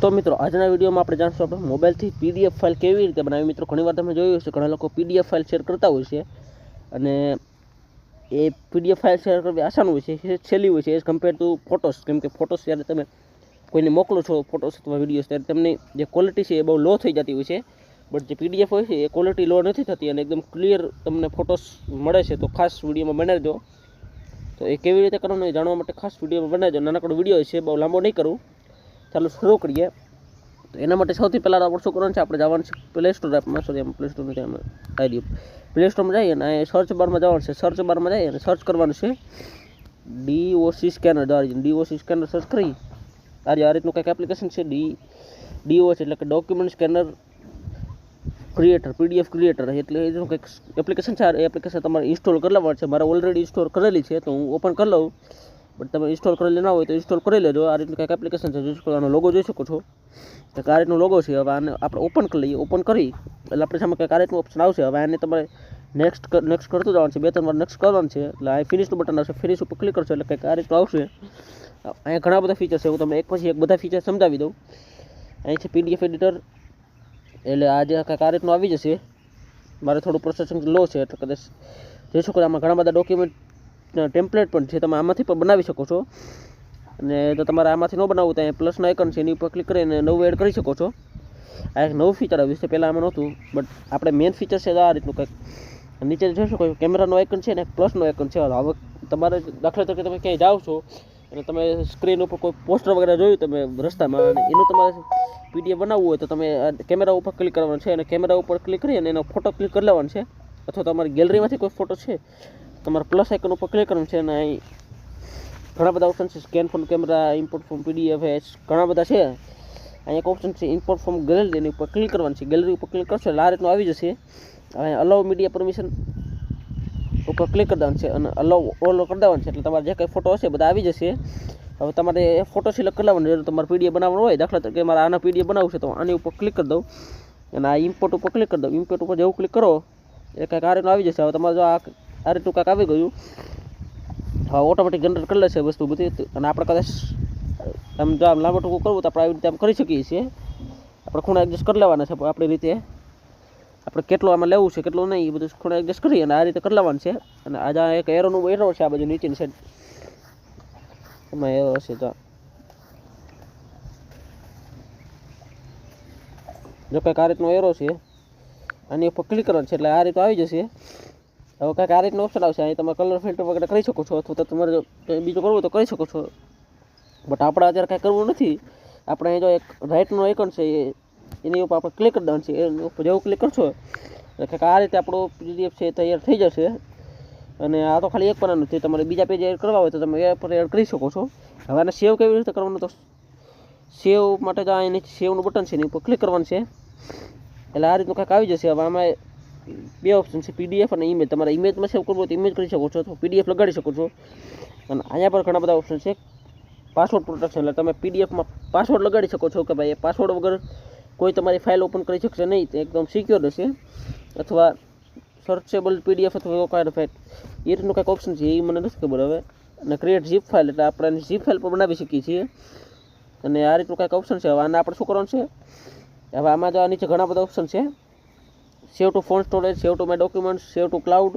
तो मित्रों આજના વિડીયોમાં આપણે જાણશું આપણે મોબાઈલથી પીડીએફ ફાઇલ કેવી રીતે બનાવવી। મિત્રો ઘણીવાર તમે જોયું હશે ઘણા લોકો પીડીએફ ફાઇલ શેર કરતા હોય છે અને એ પીડીએફ ફાઇલ શેર કરવી આસાન હોય છે, સહેલી હોય છે એઝ કમ્પેર ટુ ફોટોસ। કેમ કે ફોટોસ જ્યારે તમે કોઈને મોકલો છો ફોટોસ અથવા વિડીયોઝ ત્યારે તેમની જે ક્વોલિટી છે એ બહુ લો થઈ જતી હોય છે, બટ જે પીડીએફ હોય છે એ ક્વોલિટી લો નથી થતી અને એકદમ ક્લિયર તમને ફોટોસ મળે છે। તો ખાસ વિડીયોમાં બનાવજો। તો એ કેવી રીતે કરવાનું એ જાણવા માટે ખાસ વિડીયોમાં બનાવજો। નાનકડો વિડીયો છે, બહુ લાંબો નહીં કરું। ચાલો શરૂ કરીએ। તો એના માટે સૌથી પહેલાં આપણે શું કરવાનું છે, આપણે જવાનું છે પ્લે સ્ટોર એપમાં। સોરી, પ્લે સ્ટોર નથી, આમાં આઈડી પ્લે સ્ટોરમાં જઈએ અને સર્ચ બારમાં જવાનું છે। સર્ચ બારમાં જઈએ અને સર્ચ કરવાનું છે DOC scanner. DOC scanner search કરી આ રીતનું કંઈક એપ્લિકેશન છે ડીઓસી એટલે કે document scanner creator, PDF creator એટલે એનું કંઈક એપ્લિકેશન છે। એ એપ્લિકેશન તમારે ઇન્સ્ટોલ કરી લેવાની છે। મારે ઓલરેડી ઇન્સ્ટોલ કરેલી છે તો હું ઓપન કરી લઉં, બટ તમે ઇન્સ્ટોલ કરેલી ના હોય તો ઇન્સ્ટોલ કરી લેજો। આ રીતનું કંઈક એપ્લિકેશન છે, આનો લોગો જોઈ શકો છો, કંઈક આ રીતનો લોગો છે। હવે આને આપણે ઓપન કરી લઈએ। ઓપન કરી એટલે આપણે સામે કંઈક આ રીતનું ઓપ્શન આવશે। હવે આને તમારે નેક્સ્ટ કરતું જવાનું છે, 2-3 વાર નેક્સ્ટ કરવાનું છે। એટલે આ ફિનિશનું બટન આવશે, ફિનિશ ઉપર ક્લિક કરશો એટલે કંઈક આ રીતનું આવશે। અહીંયા ઘણા બધા ફીચર છે, હું તમને એક પછી એક બધા ફીચર સમજાવી દઉં। અહીં છે પીડીએફ એડિટર, એટલે આજે કંઈક આ રીતનું આવી જશે। મારે થોડું પ્રોસેસિંગ લો છે એટલે કદાચ જોઈ શકો આમાં ઘણા બધા ડોક્યુમેન્ટ ટેમ્પલેટ પણ છે, તમે આમાંથી પણ બનાવી શકો છો। અને જો તમારે આમાંથી ન બનાવવું તો અહીંયા પ્લસનો આઇકન છે એની ઉપર ક્લિક કરીને નવું એડ કરી શકો છો। આ એક નવું ફીચર આવ્યું છે, પહેલાં આમાં નહોતું, બટ આપણે મેઇન ફીચર છે આ રીતનું કંઈક નીચે જોઈ શકો કેમેરાનો આઇકન છે ને પ્લસનો આઇકન છે। હવે તમારે દાખલા તરીકે તમે ક્યાંય જાઓ છો અને તમે સ્ક્રીન ઉપર કોઈ પોસ્ટર વગેરે જોયું તમે રસ્તામાં અને એનું તમારે પીડીએફ બનાવવું હોય તો તમે કેમેરા ઉપર ક્લિક કરવાનું છે અને કેમેરા ઉપર ક્લિક કરી અને એનો ફોટો ક્લિક કરી લેવાનો છે। અથવા તમારી ગેલેરીમાંથી કોઈ ફોટો છે તમારે પ્લસ આઇકન ઉપર ક્લિક કરવાનું છે અને અહીં ઘણા બધા ઓપ્શન છે, scan from camera, import from PDF, ઘણા બધા છે। અહીંયા એક ઓપ્શન છે ઇમ્પોર્ટ ફ્રોમ ગેલેરી, એની ઉપર ક્લિક કરવાનું છે। ગેલેરી ઉપર ક્લિક કરશો એટલે આ રીતનું આવી જશે। હવે અલાઉ મીડિયા પરમિશન ઉપર ક્લિક કરી દેવાનું છે અને અલાઉ ઓલ કરી દેવાનું છે, એટલે તમારે જે કંઈ ફોટો હશે બધા આવી જશે। હવે તમારે એ ફોટો સિલેક્ટ કરી લેવાનો છે, તમારે પીડીએફ બનાવવાનો હોય, દાખલા તરીકે મારે આના પીડીએફ બનાવવું છે તો આની ઉપર ક્લિક કરી દઉં અને આ ઇમ્પોર્ટ ઉપર ક્લિક કરી દઉં। ઇમ્પોર્ટ ઉપર જેવું ક્લિક કરો એ કંઈક આ રીતનું આવી જશે। હવે તમારે જો આ રીતનું કાંઈક આવી ગયું, હવે ઓટોમેટિક જનરેટ કરી લેશે વસ્તુ બધી। અને આપણે કદાચ આમ જો આમ લાંબો ટૂંકો કરવું તો આપણે આવી રીતે આમ કરી શકીએ છીએ। આપણે ખૂણા એડજસ્ટ કરી લેવાના છે આપણી રીતે, આપણે કેટલું આમાં લેવું છે કેટલું નહીં એ બધું ખૂણા એડજસ્ટ કરી અને આ રીતે કરી લેવાનું છે। અને આજે એક એરો છે આ બાજુ નીચેની સાઈડ, એમાં એરો હશે તો જો કંઈક આ રીતનો એરો છે આની ઉપર ક્લિક કરવાનું છે એટલે આ રીતે આવી જશે। હવે કંઈક આ રીતનો ઓપ્શન આવશે, અહીં તમે કલર ફિલ્ટર વગેરે કરી શકો છો અથવા તો તમારે જો બીજું કરવું તો કરી શકો છો, બટ આપણે અત્યારે કાંઈ કરવું નથી। આપણે અહીં જો એક રાઇટનો આઇકન છે એની ઉપર આપણે ક્લિક કરી દેવાનું છે, એની ઉપર જેવું ક્લિક કરશો એટલે કંઈક આ રીતે આપણો પીડીએફ છે તૈયાર થઈ જશે। અને આ તો ખાલી એક બનાવવાનું છે, તમારે બીજા પેજ એડ કરવા હોય તો તમે એ પર એડ કરી શકો છો। હવે આને સેવ કેવી રીતે કરવાનું, તો સેવ માટે તો અહીં નીચે સેવનું બટન છે એની ઉપર ક્લિક કરવાનું છે એટલે આ રીતનું કંઈક આવી જશે। હવે આમાં બે ઓપ્શન છે, પીડીએફ અને ઇમેજ। તમારે ઇમેજમાં સેવ કરવું હોય તો ઇમેજ કરી શકો છો અથવા પીડીએફ લગાડી શકો છો। અને અહીંયા પર ઘણા બધા ઓપ્શન છે, પાસવર્ડ પ્રોટેક્શન એટલે તમે પીડીએફમાં પાસવર્ડ લગાડી શકો છો કે ભાઈ એ પાસવર્ડ વગર કોઈ તમારી ફાઇલ ઓપન કરી શકશે નહીં, તે એકદમ સિક્યોર હશે। અથવા સર્ચેબલ પીડીએફ અથવા કાંઈ ફાઇલ એ રીતનું કંઈક ઓપ્શન છે, એ મને નથી ખબર હવે। અને ક્રિએટ ઝીપ ફાઇલ એટલે આપણે ઝીપ ફાઇલ પર બનાવી શકીએ છીએ અને આ રીતનું કંઈક ઓપ્શન છે। હવે આને આપણે શું કરવાનું છે, હવે આમાં જો નીચે ઘણા બધા ઓપ્શન છે, સેવ two phone storage, save to my documents, save two cloud,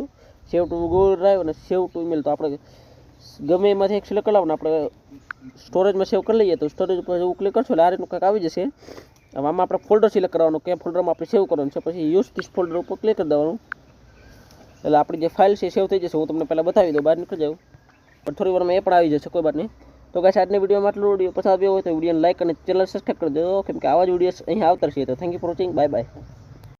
save two Google drive અને સેવ ટુ ઈમેલ। તો આપણે ગમે એમાંથી એક સિલેક્ટ કરવાનું, આપણે સ્ટોરેજમાં સેવ કરી લઈએ તો સ્ટોરેજ ઉપર એવું ક્લિક કરશો એટલે આ રીતનું કંઈક આવી જશે। હવે આમાં આપણે ફોલ્ડર સિલેક્ટ કરવાનું, કયા ફોલ્ડરમાં આપણે સેવ કરવાનું છે, પછી યુઝ ધીસ ફોલ્ડર ઉપર ક્લિક કરી દેવાનું એટલે આપણી જે ફાઇલ છે સેવ થઈ જશે। હું તમને પહેલાં બતાવી દઉં, બહાર નીકળી જાઉં પણ થોડી વારમાં એ પણ આવી જશે, કોઈ વાત નહીં। તો ગાઈસ આજની વિડીયોમાં આટલું વિડીયો પસંદ આવ્યો હોય તો વિડીયોને લાઈક અને ચેનલ સબસ્ક્રાઈબ કરી દેજો, કેમ કે આવા જ વિડીયોઝ અહીં આવતા રહેશે। તો thank you for watching, bye bye.